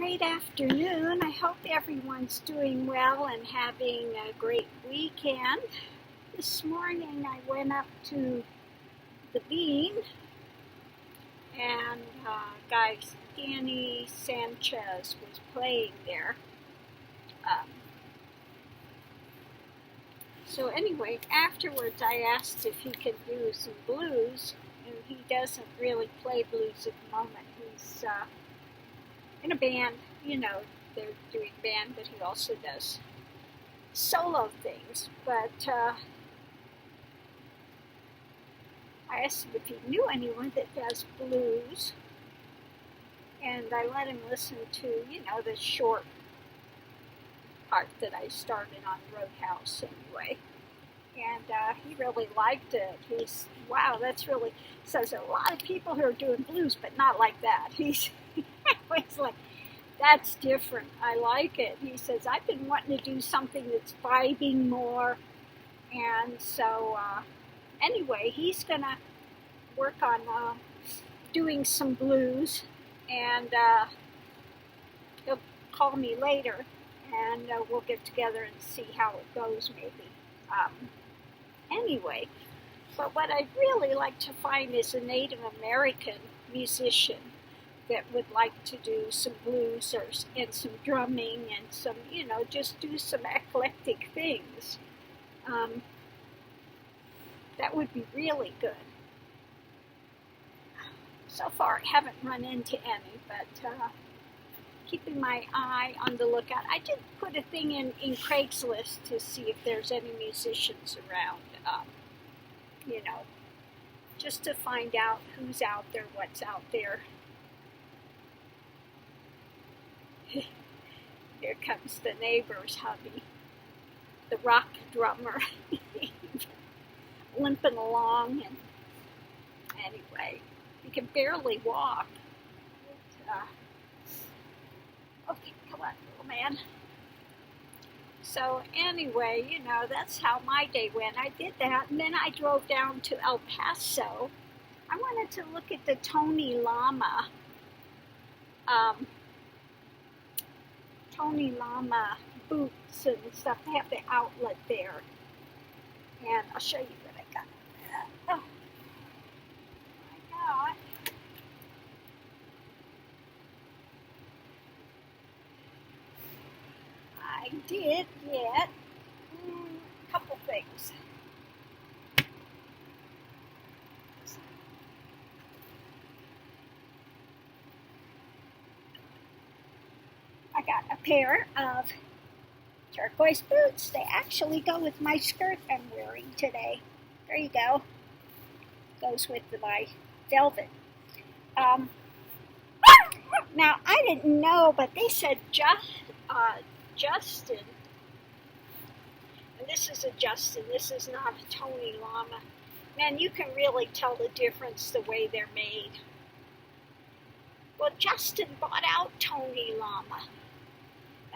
Great afternoon. I hope everyone's doing well and having a great weekend. This morning I went up to the Bean and guy Danny Sanchez was playing there. So anyway, afterwards I asked if he could do some blues, and he doesn't really play blues at the moment. He's in a band, they're doing band, but he also does solo things. But I asked him if he knew anyone that does blues, and I let him listen to, the short part that I started on Roadhouse anyway. And he really liked it. He's, wow, that's really, says a lot of people who are doing blues, but not like that. He's like, that's different. I like it. He says, I've been wanting to do something that's vibing more. And so, anyway, he's going to work on doing some blues. And he'll call me later, and we'll get together and see how it goes, maybe. Anyway, but what I'd really like to find is a Native American musician that would like to do some blues and some drumming and some, just do some eclectic things. That would be really good. So far, I haven't run into any, but keeping my eye on the lookout. I did put a thing in Craigslist to see if there's any musicians around, just to find out who's out there, what's out there. Here comes the neighbor's hubby, the rock drummer, limping along, and anyway, he can barely walk. Okay, come on, little man. So anyway, that's how my day went. I did that, and then I drove down to El Paso. I wanted to look at the Tony Lama boots and stuff. They have the outlet there. And I'll show you what I got. Oh, I did get a couple things. I got a pair of turquoise boots. They actually go with my skirt I'm wearing today. There you go. Goes with my velvet. Now, I didn't know, but they said Justin, and this is a Justin, this is not a Tony Lama. Man, you can really tell the difference the way they're made. Well, Justin bought out Tony Lama.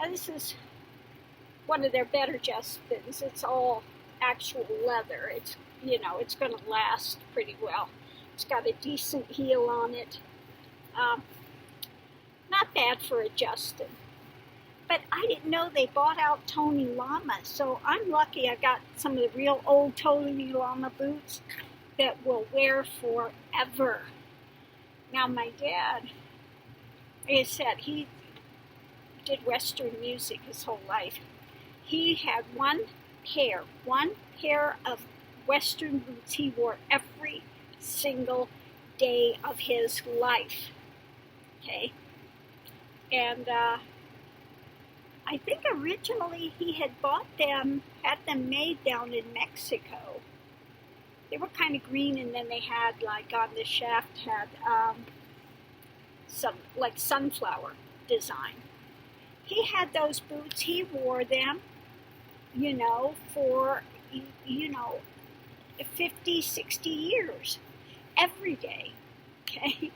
And this is one of their better Justins. It's all actual leather. It's, it's going to last pretty well. It's got a decent heel on it. Not bad for a Justin. But I didn't know they bought out Tony Lama, so I'm lucky I got some of the real old Tony Lama boots that will wear forever. Now, my dad, like I said, he did Western music his whole life. He had one pair of Western boots he wore every single day of his life. Okay? And I think originally he had had them made down in Mexico. They were kind of green, and then they had, on the shaft, had some, sunflower design. He had those boots, he wore them, for, 50, 60 years, every day, okay?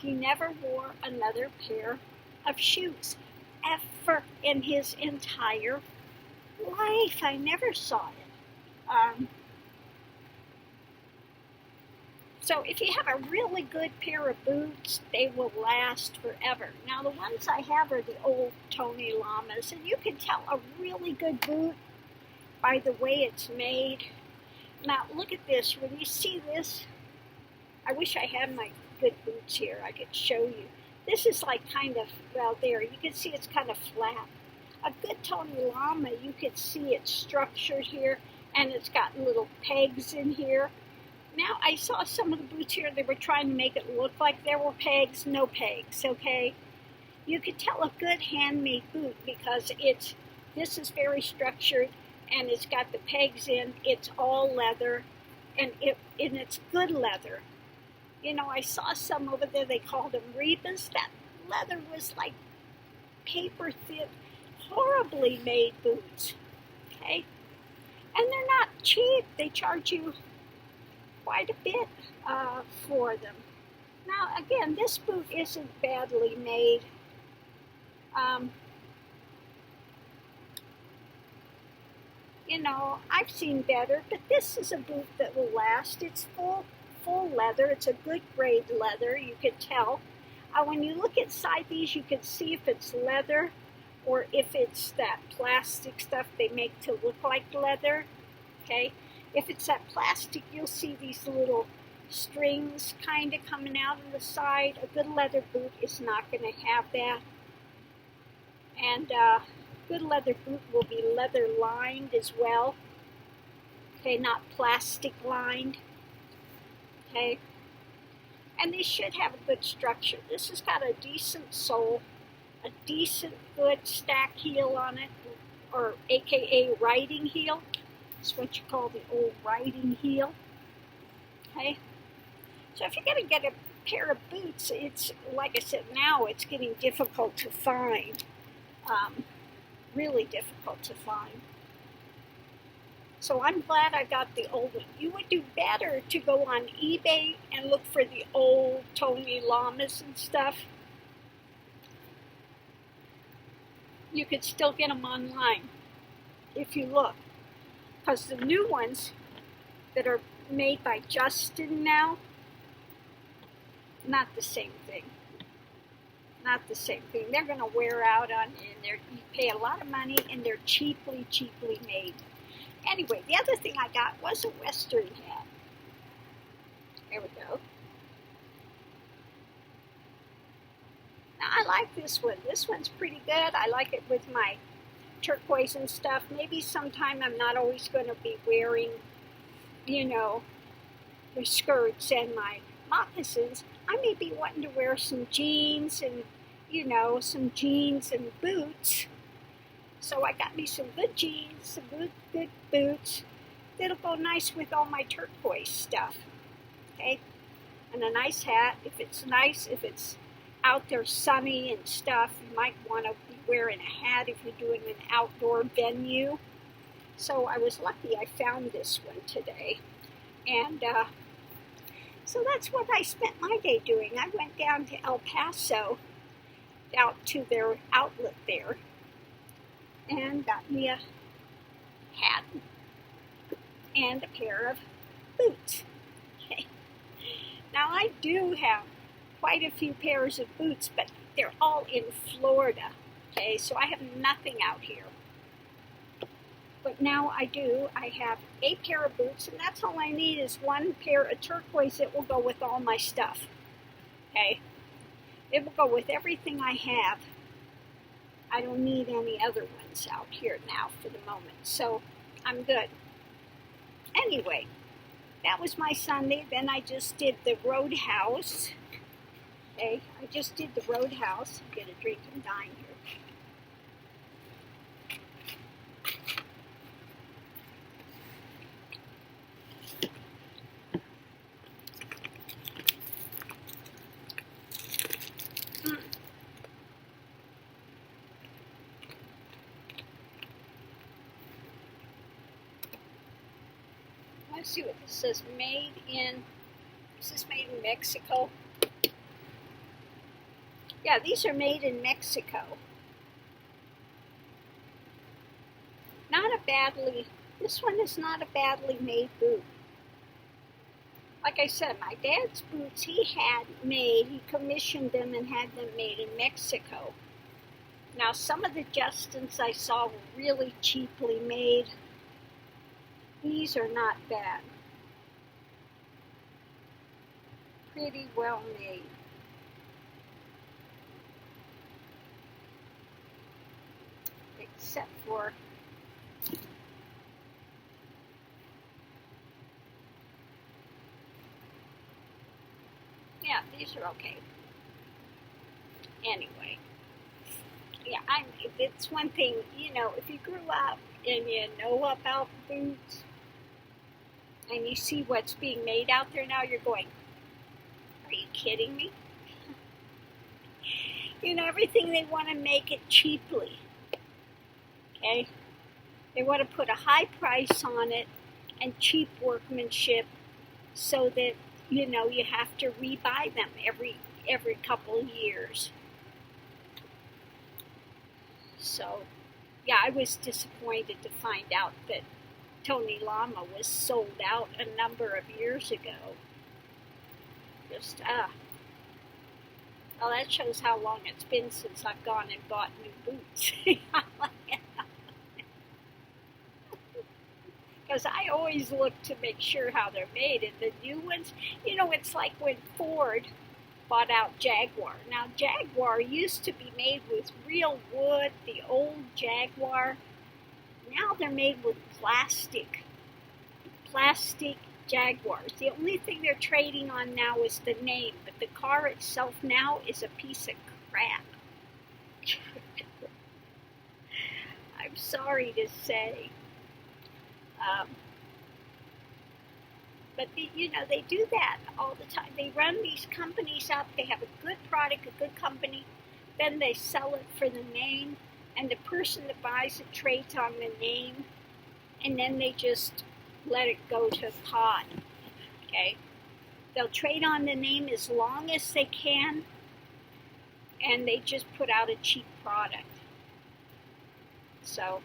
He never wore another pair of shoes ever in his entire life. I never saw it. So if you have a really good pair of boots, they will last forever. Now the ones I have are the old Tony Lamas, and you can tell a really good boot by the way it's made. Now look at this. When you see this, I wish I had my good boots here. I could show you. This is like kind of, well, there. You can see it's kind of flat. A good Tony Lama, you can see it's structured here, and it's got little pegs in here. Now, I saw some of the boots here, they were trying to make it look like there were pegs. No pegs, okay? You can tell a good handmade boot because this is very structured, and it's got the pegs in. It's all leather, and it's good leather. You know, I saw some over there, they called them Rebas. That leather was like paper thin, horribly made boots, okay? And they're not cheap. They charge you quite a bit for them. Now, again, this boot isn't badly made. You know, I've seen better, but this is a boot that will last. It's full leather. It's a good grade leather, you can tell. When you look inside these, you can see if it's leather or if it's that plastic stuff they make to look like leather, okay? If it's that plastic, you'll see these little strings kind of coming out on the side. A good leather boot is not going to have that. And good leather boot will be leather lined as well. Okay, not plastic lined. Okay. And they should have a good structure. This has got a decent sole, a decent good stack heel on it, or AKA riding heel. That's what you call the old riding heel. Okay. So if you're going to get a pair of boots, it's, like I said, now it's getting difficult to find. Really difficult to find. So I'm glad I got the old one. You would do better to go on eBay and look for the old Tony Lamas and stuff. You could still get them online if you look. Because the new ones that are made by Justin now, not the same thing. Not the same thing. They're going to wear out on you, and you pay a lot of money, and they're cheaply made. Anyway, the other thing I got was a Western hat. There we go. Now, I like this one. This one's pretty good. I like it with my turquoise and stuff. Maybe sometime I'm not always going to be wearing, you know, the skirts and my moccasins. I may be wanting to wear some jeans and, you know, some jeans and boots. So I got me some good jeans, some good boots that'll go nice with all my turquoise stuff. Okay? And a nice hat. If it's nice, if it's out there sunny and stuff, you might want to be wearing a hat if you're doing an outdoor venue. So I was lucky I found this one today. And so that's what I spent my day doing. I went down to El Paso, out to their outlet there, and got me a hat and a pair of boots. Okay. Now I do have quite a few pairs of boots, but they're all in Florida. Okay, so I have nothing out here. But now I do. I have a pair of boots, and that's all I need is one pair of turquoise that will go with all my stuff. Okay? It will go with everything I have. I don't need any other ones out here now for the moment. So I'm good. Anyway, that was my Sunday. Then I just did the Roadhouse. Okay? I just did the Roadhouse. Get a drink and dine here. Let's see what this says. Is this made in Mexico? Yeah, these are made in Mexico. This one is not a badly made boot. like I said, my dad's boots he commissioned them and had them made in Mexico. Now, some of the Justins I saw were really cheaply made. These are not bad. Pretty well made. Except for yeah, these are okay. Anyway, yeah, it's one thing, if you grew up and you know about boots and you see what's being made out there now, you're going, are you kidding me? Everything they want to make it cheaply. Okay? They want to put a high price on it and cheap workmanship so that, you have to rebuy them every couple of years. So, yeah, I was disappointed to find out that Tony Lama was sold out a number of years ago. Well, that shows how long it's been since I've gone and bought new boots. Because I always look to make sure how they're made. And the new ones, it's like when Ford bought out Jaguar. Now, Jaguar used to be made with real wood, the old Jaguar. Now they're made with plastic Jaguars. The only thing they're trading on now is the name, but the car itself now is a piece of crap. I'm sorry to say. But they do that all the time. They run these companies up. They have a good product, a good company. Then they sell it for the name. And the person that buys it trades on the name. And then they just let it go to pot. Okay? They'll trade on the name as long as they can. And they just put out a cheap product. So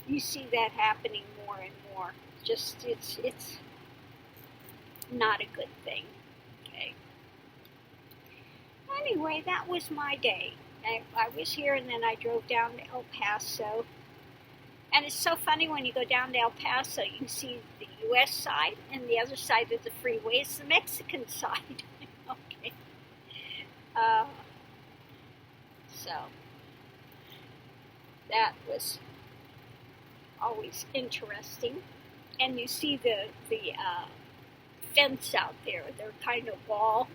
you see that happening more and more. Just it's not a good thing. Okay. Anyway, that was my day. I was here and then I drove down to El Paso. And it's so funny when you go down to El Paso, you can see the U.S. side and the other side of the freeway is the Mexican side. Okay. So that was always interesting. And you see the fence out there, their kind of wall.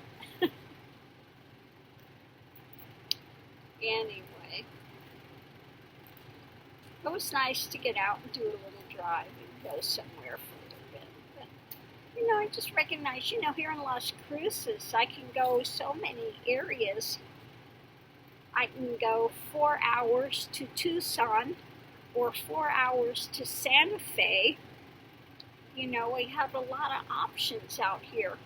Anyway, it was nice to get out and do a little drive and go somewhere for a little bit. But, I just recognize, here in Las Cruces, I can go so many areas. I can go 4 hours to Tucson or 4 hours to Santa Fe. We have a lot of options out here.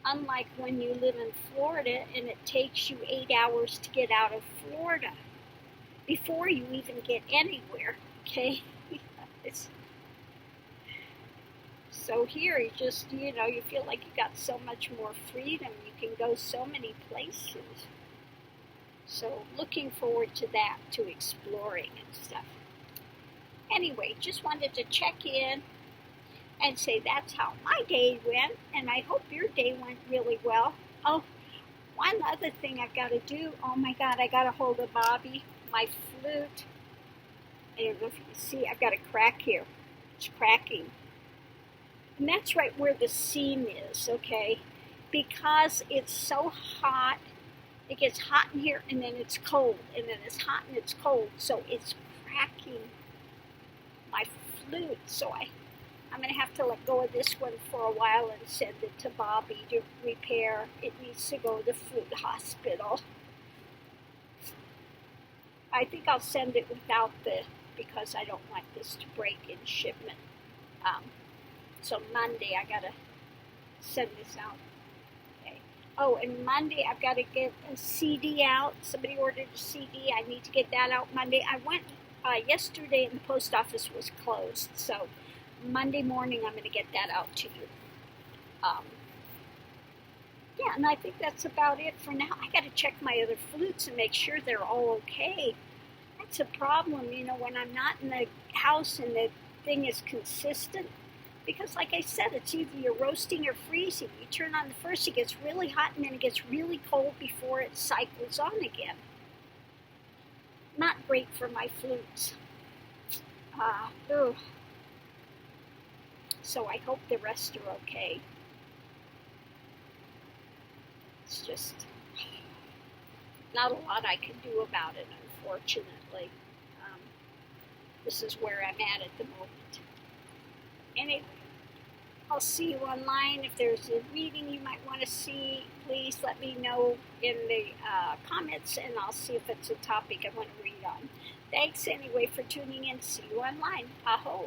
Unlike when you live in Florida and it takes you 8 hours to get out of Florida before you even get anywhere, okay? So here you just, you feel like you got so much more freedom. You can go so many places. So looking forward to that, to exploring and stuff. Anyway, just wanted to check in and say that's how my day went, and I hope your day went really well. Oh, one other thing I've got to do. Oh my God, I got a hold of Bobby, my flute. I don't know if you can see, I've got a crack here. It's cracking. And that's right where the seam is, okay? Because it's so hot, it gets hot in here and then it's cold, and then it's hot and it's cold, so it's cracking my flute. So I'm going to have to let go of this one for a while and send it to Bobby to repair. It needs to go to the flute hospital. I think I'll send it without because I don't want this to break in shipment. So Monday I got to send this out. Okay. Oh, and Monday I've got to get a CD out. Somebody ordered a CD. I need to get that out Monday. I went yesterday and the post office was closed, so Monday morning I'm going to get that out to you. Um, yeah, and I think that's about it for now. I got to check my other flutes and make sure they're all okay. That's a problem, when I'm not in the house and the thing is consistent. Because like I said, it's either you're roasting or freezing. You turn on the first, it gets really hot, and then it gets really cold before it cycles on again. Not great for my flutes. So I hope the rest are okay. It's just not a lot I can do about it, unfortunately. This is where I'm at the moment. Anyway, I'll see you online. If there's a reading you might want to see, please let me know in the comments, and I'll see if it's a topic I want to read on. Thanks anyway for tuning in. See you online. Aho.